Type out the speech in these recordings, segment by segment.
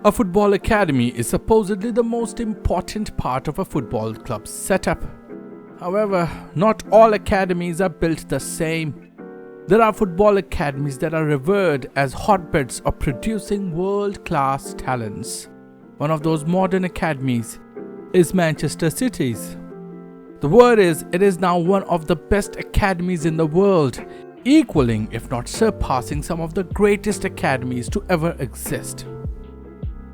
A football academy is supposedly the most important part of a football club's setup. However, not all academies are built the same. There are football academies that are revered as hotbeds of producing world-class talents. One of those modern academies is Manchester City's. The word is, it is now one of the best academies in the world, equaling if not surpassing some of the greatest academies to ever exist.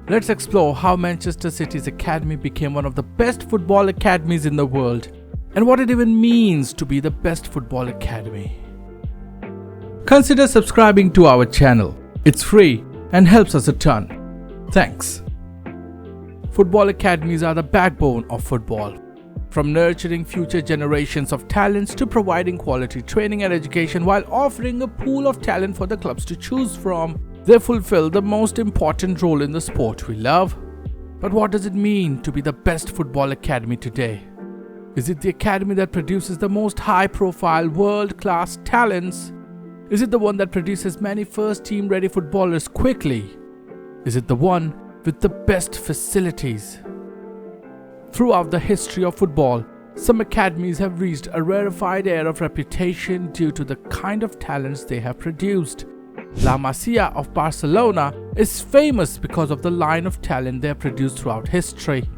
Let's explore how Manchester City's academy became one of the best football academies in the world and what it even means to be the best football academy. Consider subscribing to our channel. It's free and helps us a ton. Thanks. Football academies are the backbone of football. From nurturing future generations of talents to providing quality training and education while offering a pool of talent for the clubs to choose from, they fulfill the most important role in the sport we love. But what does it mean to be the best football academy today? Is it the academy that produces the most high-profile, world-class talents? Is it the one that produces many first-team ready footballers quickly? Is it the one with the best facilities? Throughout the history of football, some academies have reached a rarefied air of reputation due to the kind of talents they have produced. La Masia of Barcelona is famous because of the line of talent they have produced throughout history.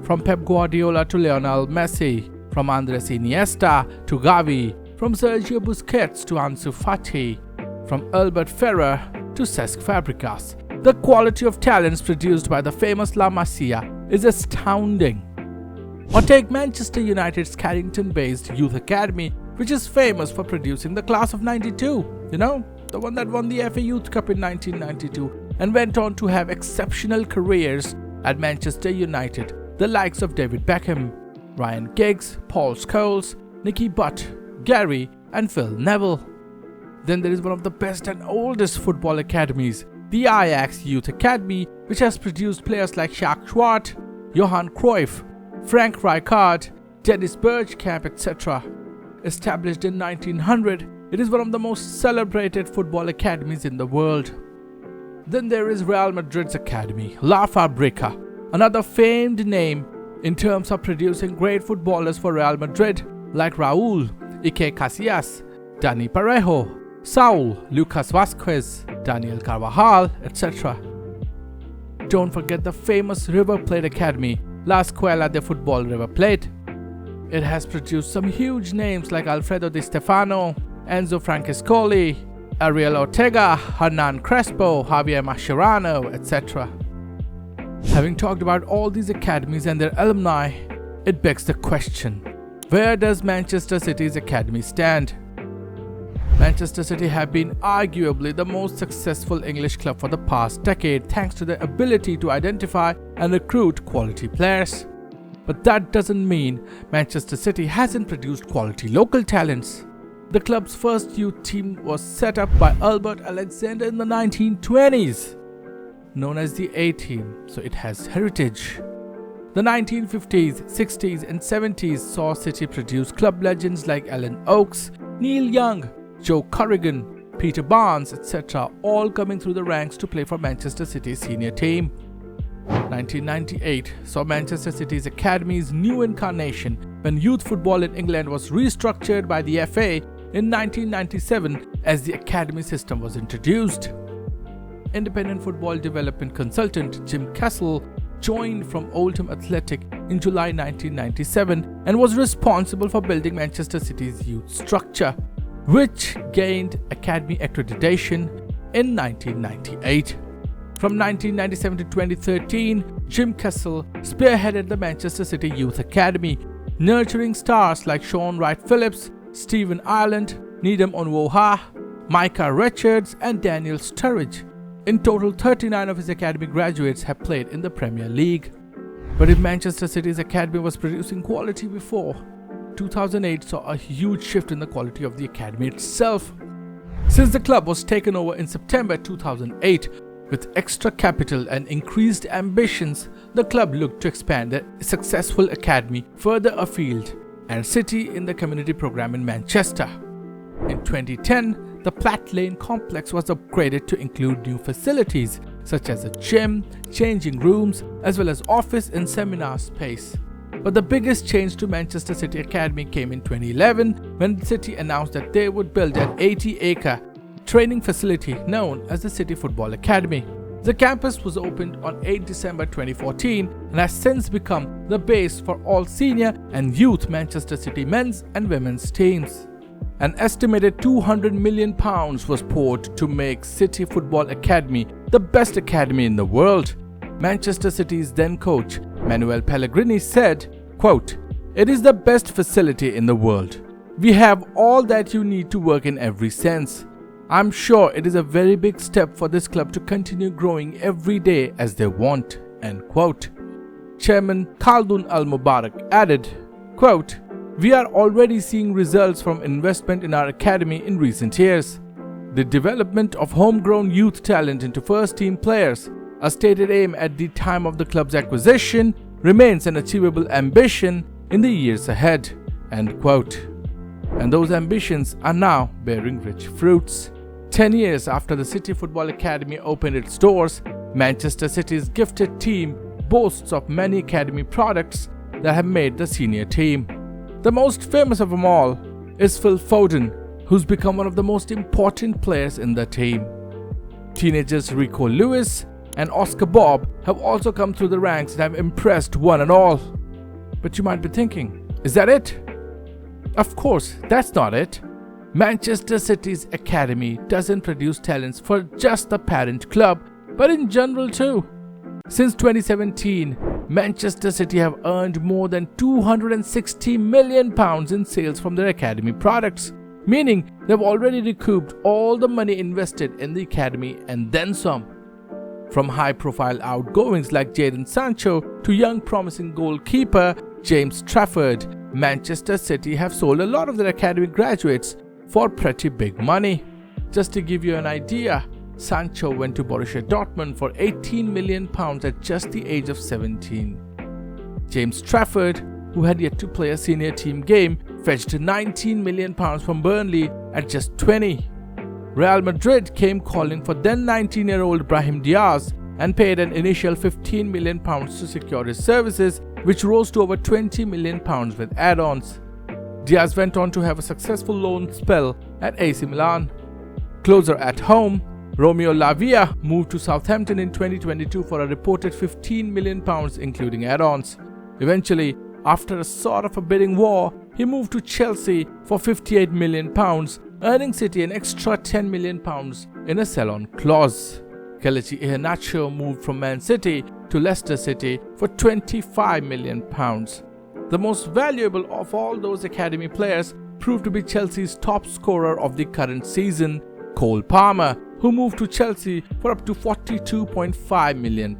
From Pep Guardiola to Lionel Messi, from Andres Iniesta to Gavi, from Sergio Busquets to Ansu Fati, from Albert Ferrer to Cesc Fabregas. The quality of talents produced by the famous La Masia is astounding. Or take Manchester United's Carrington-based youth academy, which is famous for producing the class of '92, the one that won the FA Youth Cup in 1992 and went on to have exceptional careers at Manchester United, the likes of David Beckham, Ryan Giggs, Paul Scholes, Nicky Butt, Gary and Phil Neville. Then there is one of the best and oldest football academies, the Ajax Youth Academy, which has produced players like Jacques Schwartz, Johan Cruyff, Frank Rijkaard, Dennis Bergkamp, etc. Established in 1900, it is one of the most celebrated football academies in the world. Then there is Real Madrid's academy, La Fabrica, another famed name in terms of producing great footballers for Real Madrid like Raúl, Iker Casillas, Dani Parejo, Saúl, Lucas Vázquez, Daniel Carvajal, etc. Don't forget the famous River Plate Academy, La Escuela de Fútbol River Plate. It has produced some huge names like Alfredo Di Stefano, Enzo Francescoli, Ariel Ortega, Hernan Crespo, Javier Mascherano, etc. Having talked about all these academies and their alumni, it begs the question, where does Manchester City's academy stand? Manchester City have been arguably the most successful English club for the past decade thanks to their ability to identify and recruit quality players. But that doesn't mean Manchester City hasn't produced quality local talents. The club's first youth team was set up by Albert Alexander in the 1920s, known as the A-team, so it has heritage. The 1950s, 60s and 70s saw City produce club legends like Alan Oakes, Neil Young, Joe Corrigan, Peter Barnes, etc., all coming through the ranks to play for Manchester City's senior team. 1998 saw Manchester City's academy's new incarnation when youth football in England was restructured by the FA in 1997 as the academy system was introduced. Independent football development consultant Jim Castle joined from Oldham Athletic in July 1997 and was responsible for building Manchester City's youth structure, which gained academy accreditation in 1998. From 1997 to 2013, Jim Castle spearheaded the Manchester City Youth Academy, nurturing stars like Sean Wright-Phillips, Stephen Ireland, Needham Onwoha, Micah Richards and Daniel Sturridge. In total, 39 of his academy graduates have played in the Premier League. But if Manchester City's academy was producing quality before, 2008 saw a huge shift in the quality of the academy itself. Since the club was taken over in September 2008, with extra capital and increased ambitions, the club looked to expand their successful academy further afield and City in the community program in Manchester. In 2010, the Plat Lane complex was upgraded to include new facilities such as a gym, changing rooms, as well as office and seminar space. But the biggest change to Manchester City Academy came in 2011 when the city announced that they would build an 80-acre training facility known as the City Football Academy. The campus was opened on 8 December 2014 and has since become the base for all senior and youth Manchester City men's and women's teams. An estimated £200 million was poured to make City Football Academy the best academy in the world. Manchester City's then coach Manuel Pellegrini said, quote, "It is the best facility in the world. We have all that you need to work in every sense. I'm sure it is a very big step for this club to continue growing every day as they want." End quote. Chairman Khaldun Al-Mubarak added, quote, "We are already seeing results from investment in our academy in recent years. The development of homegrown youth talent into first-team players, a stated aim at the time of the club's acquisition, remains an achievable ambition in the years ahead." End quote. And those ambitions are now bearing rich fruits. 10 years after the City Football Academy opened its doors, Manchester City's gifted team boasts of many academy products that have made the senior team. The most famous of them all is Phil Foden, who's become one of the most important players in the team. Teenagers Rico Lewis and Oscar Bob have also come through the ranks and have impressed one and all. But you might be thinking, is that it? Of course, that's not it. Manchester City's academy doesn't produce talents for just the parent club, but in general too. Since 2017, Manchester City have earned more than £260 million in sales from their academy products, meaning they've already recouped all the money invested in the academy and then some. From high-profile outgoings like Jadon Sancho to young promising goalkeeper James Trafford, Manchester City have sold a lot of their academy graduates for pretty big money. Just to give you an idea, Sancho went to Borussia Dortmund for £18 million at just the age of 17. James Trafford, who had yet to play a senior team game, fetched £19 million from Burnley at just 20. Real Madrid came calling for then 19-year-old Brahim Diaz and paid an initial £15 million to secure his services, which rose to over £20 million with add-ons. Diaz went on to have a successful loan spell at AC Milan. Closer at home, Romeo Lavia moved to Southampton in 2022 for a reported £15 million including add-ons. Eventually, after a sort of a bidding war, he moved to Chelsea for £58 million, earning City an extra £10 million in a sell-on clause. Kelechi Iheanacho moved from Man City to Leicester City for £25 million. The most valuable of all those academy players proved to be Chelsea's top scorer of the current season, Cole Palmer, who moved to Chelsea for up to £42.5 million.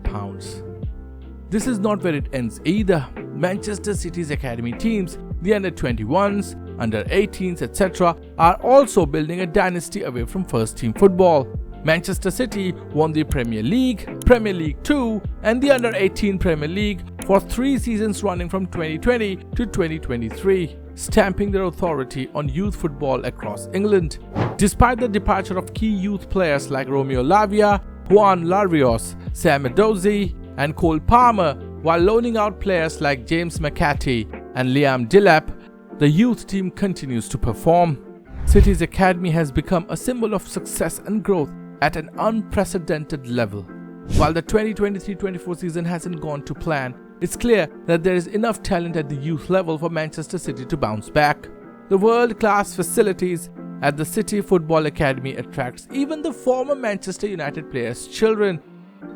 This is not where it ends either. Manchester City's academy teams, the under-21s, under-18s, etc., are also building a dynasty away from first-team football. Manchester City won the Premier League, Premier League 2 and the Under-18 Premier League for 3 seasons running from 2020 to 2023, stamping their authority on youth football across England. Despite the departure of key youth players like Romeo Lavia, Juan Larios, Sam Edozie and Cole Palmer, while loaning out players like James McCarthy and Liam Delap, the youth team continues to perform. City's academy has become a symbol of success and growth at an unprecedented level. While the 2023-24 season hasn't gone to plan, it's clear that there is enough talent at the youth level for Manchester City to bounce back. The world-class facilities at the City Football Academy attracts even the former Manchester United players' children.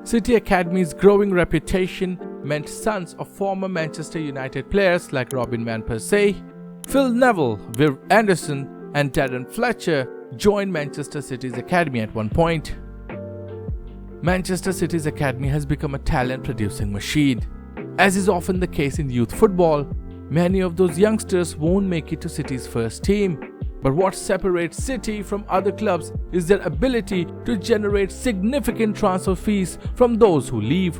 City Academy's growing reputation meant sons of former Manchester United players like Robin van Persie, Phil Neville, Viv Anderson and Darren Fletcher joined Manchester City's academy at one point. Manchester City's academy has become a talent-producing machine. As is often the case in youth football, many of those youngsters won't make it to City's first team. But what separates City from other clubs is their ability to generate significant transfer fees from those who leave.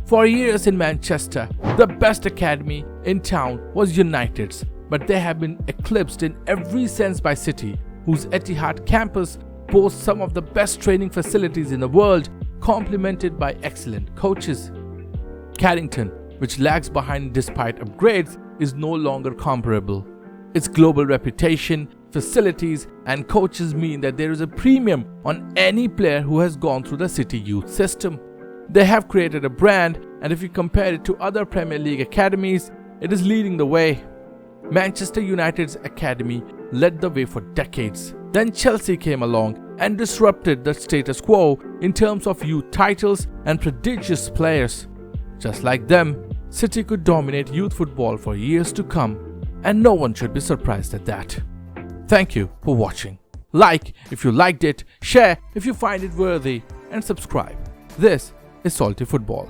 For years in Manchester, the best academy in town was United's, but they have been eclipsed in every sense by City, whose Etihad campus boasts some of the best training facilities in the world, complemented by excellent coaches. Carrington, which lags behind despite upgrades, is no longer comparable. Its global reputation, facilities and coaches mean that there is a premium on any player who has gone through the City youth system. They have created a brand, and if you compare it to other Premier League academies, it is leading the way. Manchester United's academy led the way for decades. Then Chelsea came along and disrupted the status quo in terms of youth titles and prodigious players. Just like them, City could dominate youth football for years to come, and no one should be surprised at that. Thank you for watching. Like if you liked it, share if you find it worthy, and subscribe. This is Salty Football.